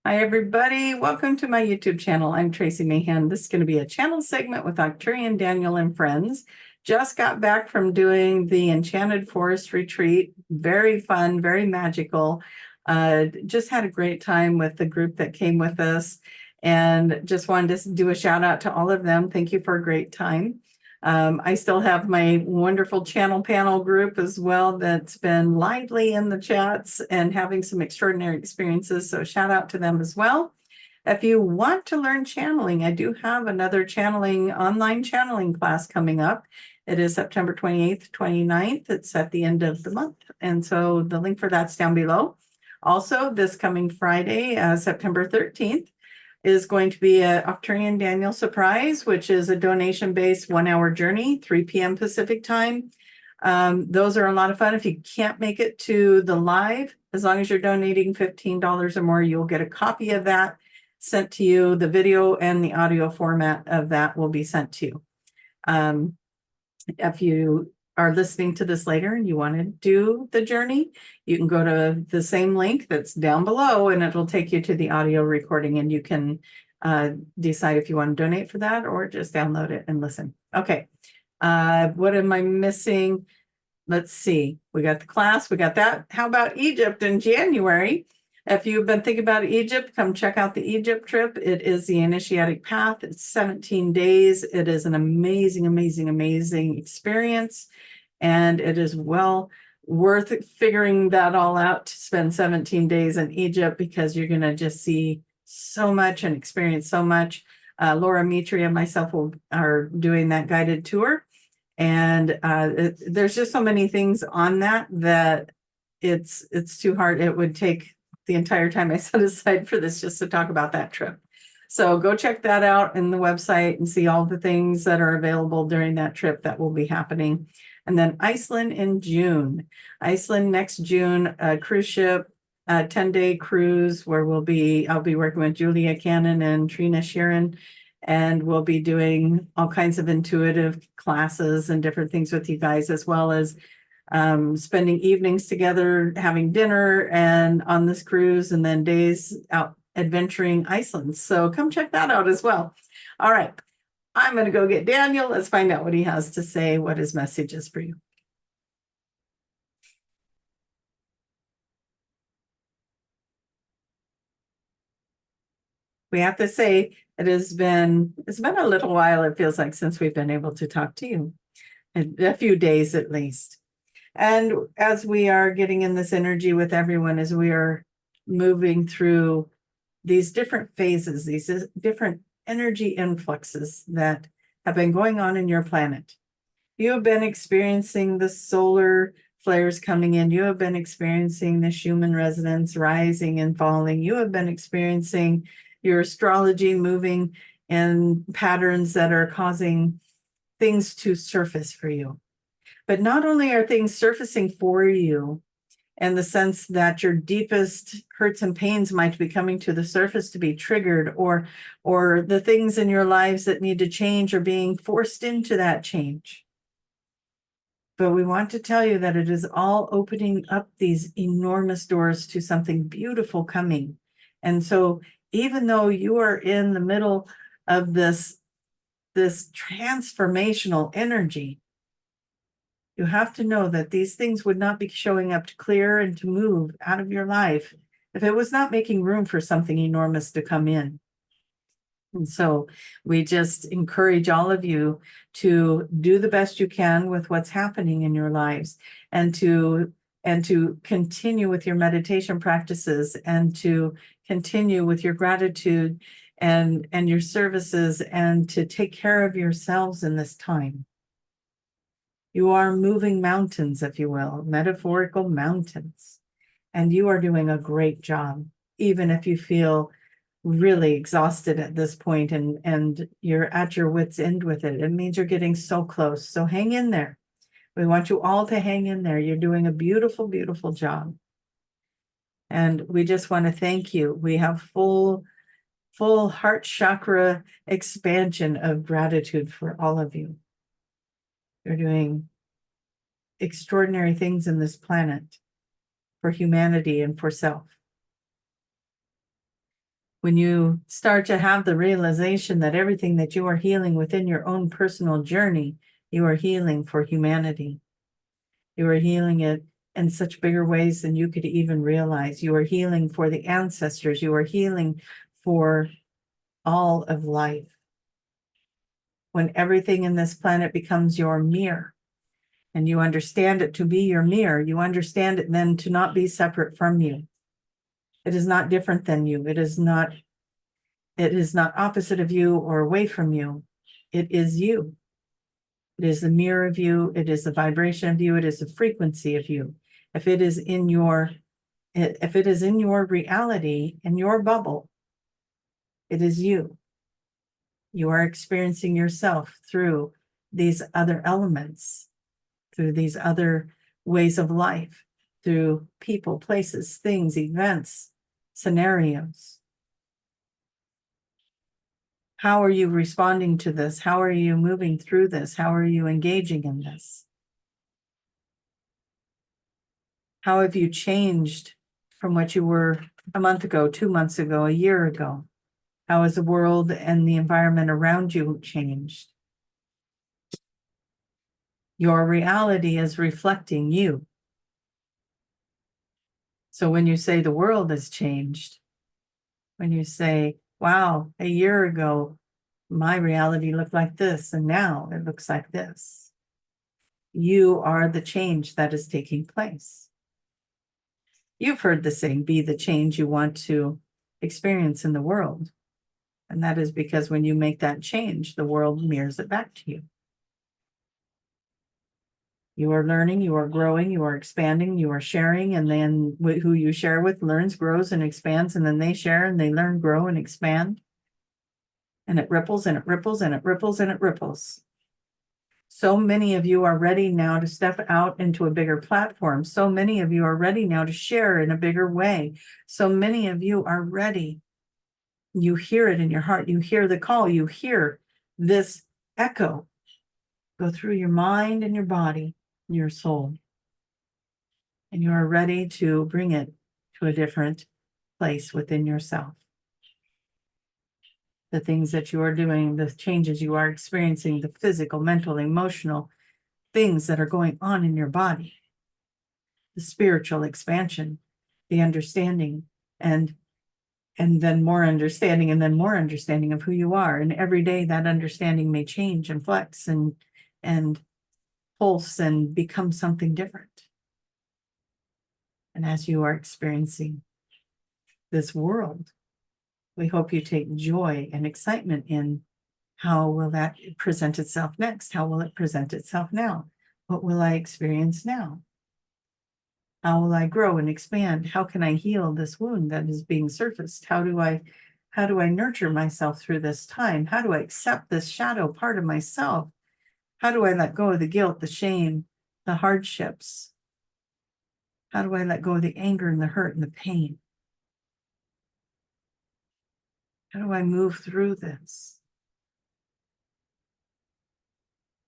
Hi, everybody. Welcome to my YouTube channel. I'm Tracie Mahan. This is going to be a channel segment with Arcturian Daniel and friends. Just got back from doing the Enchanted Forest retreat. Very fun, very magical. Just had a great time with the group that came with us, and just wanted to do a shout out to all of them. Thank you for a great time. I still have my wonderful channel panel group as well that's been lively in the chats and having some extraordinary experiences. So shout out to them as well. If you want to learn channeling, I do have another online channeling class coming up. It is September 28th, 29th. It's at the end of the month. And so the link for that's down below. Also, this coming Friday, September 13th, is going to be a Arcturian Daniel surprise, which is a donation-based 1-hour journey, 3 p.m. Pacific time. Those are a lot of fun. If you can't make it to the live, as long as you're donating $15 or more, you'll get a copy of that sent to you. The video and the audio format of that will be sent to you. If you are listening to this later and you want to do the journey, you can go to the same link that's down below and it'll take you to the audio recording, and you can decide if you want to donate for that or just download it and listen. Okay. What am I missing? Let's see. We got the class. We got that. How about Egypt in January? If you've been thinking about Egypt, come check out the Egypt trip. It is the initiatic path. It's 17 days. It is an amazing, amazing, amazing experience. And it is well worth figuring that all out to spend 17 days in Egypt, because you're going to just see so much and experience so much. Laura Mitri and myself are doing that guided tour. And there's just so many things on that it's too hard. It would take the entire time I set aside for this just to talk about that trip. So go check that out in the website and see all the things that are available during that trip that will be happening. And then Iceland in June. Iceland next June, a cruise ship, a 10-day cruise where I'll be working with Julia Cannon and Trina Sheeran, and we'll be doing all kinds of intuitive classes and different things with you guys, as well as spending evenings together, having dinner and on this cruise, and then days out adventuring Iceland. So come check that out as well. All right. I'm going to go get Daniel. Let's find out what he has to say, what his message is for you. We have to say it's been a little while, it feels like, since we've been able to talk to you, a few days at least. And as we are getting in this energy with everyone, as we are moving through these different phases, these different energy influxes that have been going on in your planet. You have been experiencing the solar flares coming in. You have been experiencing the Schumann resonance rising and falling. You have been experiencing your astrology moving in patterns that are causing things to surface for you. But not only are things surfacing for you in the sense that your deepest hurts and pains might be coming to the surface to be triggered, or the things in your lives that need to change are being forced into that change. But we want to tell you that it is all opening up these enormous doors to something beautiful coming. And so even though you are in the middle of this transformational energy, you have to know that these things would not be showing up to clear and to move out of your life if it was not making room for something enormous to come in. And so we just encourage all of you to do the best you can with what's happening in your lives, and to continue with your meditation practices, and to continue with your gratitude and your services, and to take care of yourselves in this time. You are moving mountains, if you will, metaphorical mountains, and you are doing a great job, even if you feel really exhausted at this point and you're at your wit's end with it. It means you're getting so close. So hang in there. We want you all to hang in there. You're doing a beautiful, beautiful job. And we just want to thank you. We have full heart chakra expansion of gratitude for all of you. You're doing extraordinary things in this planet for humanity and for self. When you start to have the realization that everything that you are healing within your own personal journey, you are healing for humanity. You are healing it in such bigger ways than you could even realize. You are healing for the ancestors. You are healing for all of life. When everything in this planet becomes your mirror, and you understand it to be your mirror, you understand it then to not be separate from you. It is not different than you. It is not opposite of you or away from you. It is you. It is the mirror of you. It is the vibration of you. It is the frequency of you. If it is in your reality, in your bubble, it is you. You are experiencing yourself through these other elements, through these other ways of life, through people, places, things, events, scenarios. How are you responding to this? How are you moving through this? How are you engaging in this? How have you changed from what you were a month ago, 2 months ago, a year ago? How has the world and the environment around you changed? Your reality is reflecting you. So when you say the world has changed, when you say, wow, a year ago, my reality looked like this, and now it looks like this, you are the change that is taking place. You've heard the saying, be the change you want to experience in the world. And that is because when you make that change, the world mirrors it back to you. You are learning, you are growing, you are expanding, you are sharing, and then who you share with learns, grows, and expands, and then they share and they learn, grow, and expand. And it ripples and it ripples and it ripples and it ripples. So many of you are ready now to step out into a bigger platform. So many of you are ready now to share in a bigger way. So many of you are ready. You hear it in your heart. You hear the call. You hear this echo go through your mind and your body, and your soul. And you are ready to bring it to a different place within yourself. The things that you are doing, the changes you are experiencing, the physical, mental, emotional things that are going on in your body, the spiritual expansion, the understanding, and then more understanding, and then more understanding of who you are. And every day that understanding may change and flex and pulse and become something different. And as you are experiencing this world, we hope you take joy and excitement in how will that present itself next? How will it present itself now? What will I experience now? How will I grow and expand? How can I heal this wound that is being surfaced? How do I nurture myself through this time? How do I accept this shadow part of myself? How do I let go of the guilt, the shame, the hardships? How do I let go of the anger and the hurt and the pain? How do I move through this?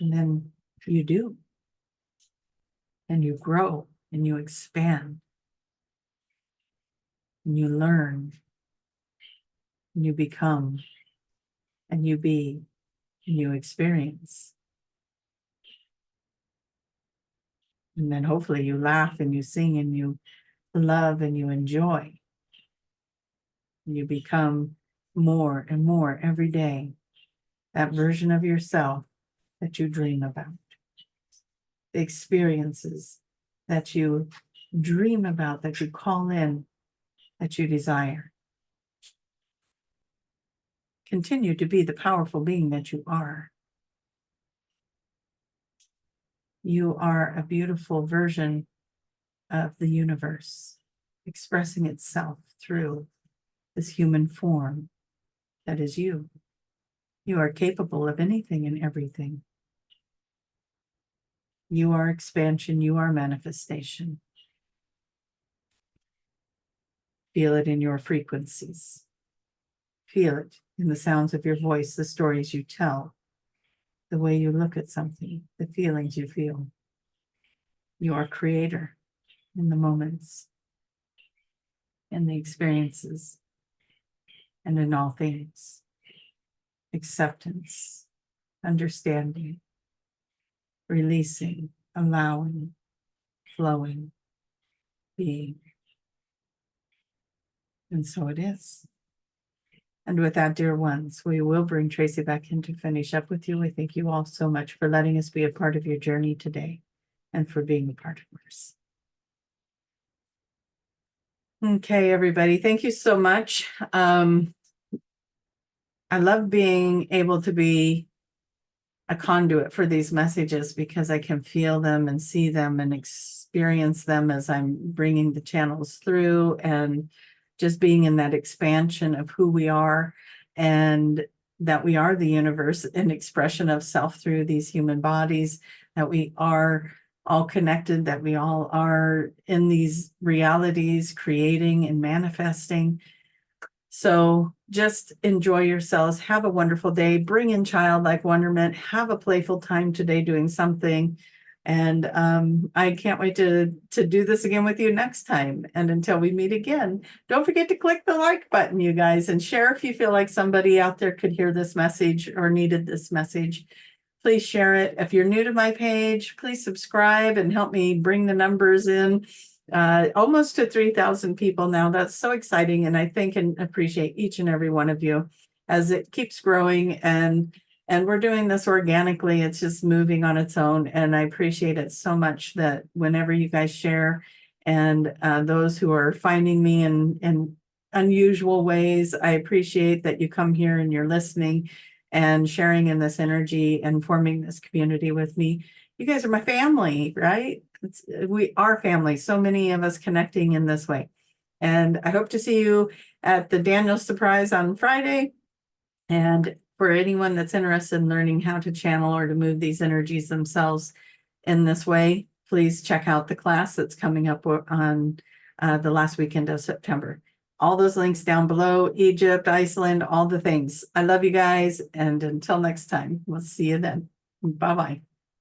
And then you do. And you grow and you expand. And you learn. And you become. And you be. And you experience. And then hopefully you laugh and you sing and you love and you enjoy. And you become more and more every day that version of yourself that you dream about. The experiences that you dream about, that you call in, that you desire. Continue to be the powerful being that you are. You are a beautiful version of the universe, expressing itself through this human form that is you. You are capable of anything and everything. You are expansion, you are manifestation. Feel it in your frequencies. Feel it in the sounds of your voice, the stories you tell, the way you look at something, the feelings you feel. You are creator in the moments and the experiences. and in all things. Acceptance, understanding, releasing, allowing, flowing, being. And so it is. And with that, dear ones, we will bring Tracie back in to finish up with you. We thank you all so much for letting us be a part of your journey today and for being a part of ours. Okay, everybody, thank you so much. I love being able to be a conduit for these messages because I can feel them and see them and experience them as I'm bringing the channels through, and just being in that expansion of who we are, and that we are the universe, an expression of self through these human bodies, that we are all connected, that we all are in these realities creating and manifesting. So just enjoy yourselves. Have a wonderful day. Bring in childlike wonderment. Have a playful time today doing something. And I can't wait to do this again with you next time. And until we meet again, don't forget to click the like button, you guys, and share if you feel like somebody out there could hear this message or needed this message. Please share it. If you're new to my page, please subscribe and help me bring the numbers in. Almost to 3,000 people now. That's so exciting. And I thank and appreciate each and every one of you as it keeps growing, and we're doing this organically. It's just moving on its own. And I appreciate it so much that whenever you guys share, and those who are finding me in unusual ways, I appreciate that you come here and you're listening and sharing in this energy and forming this community with me. You guys are my family, right? We are family. So many of us connecting in this way. And I hope to see you at the Daniel Surprise on Friday. And for anyone that's interested in learning how to channel or to move these energies themselves in this way, please check out the class that's coming up on the last weekend of September. All those links down below: Egypt, Iceland, all the things. I love you guys. And until next time, we'll see you then. Bye-bye.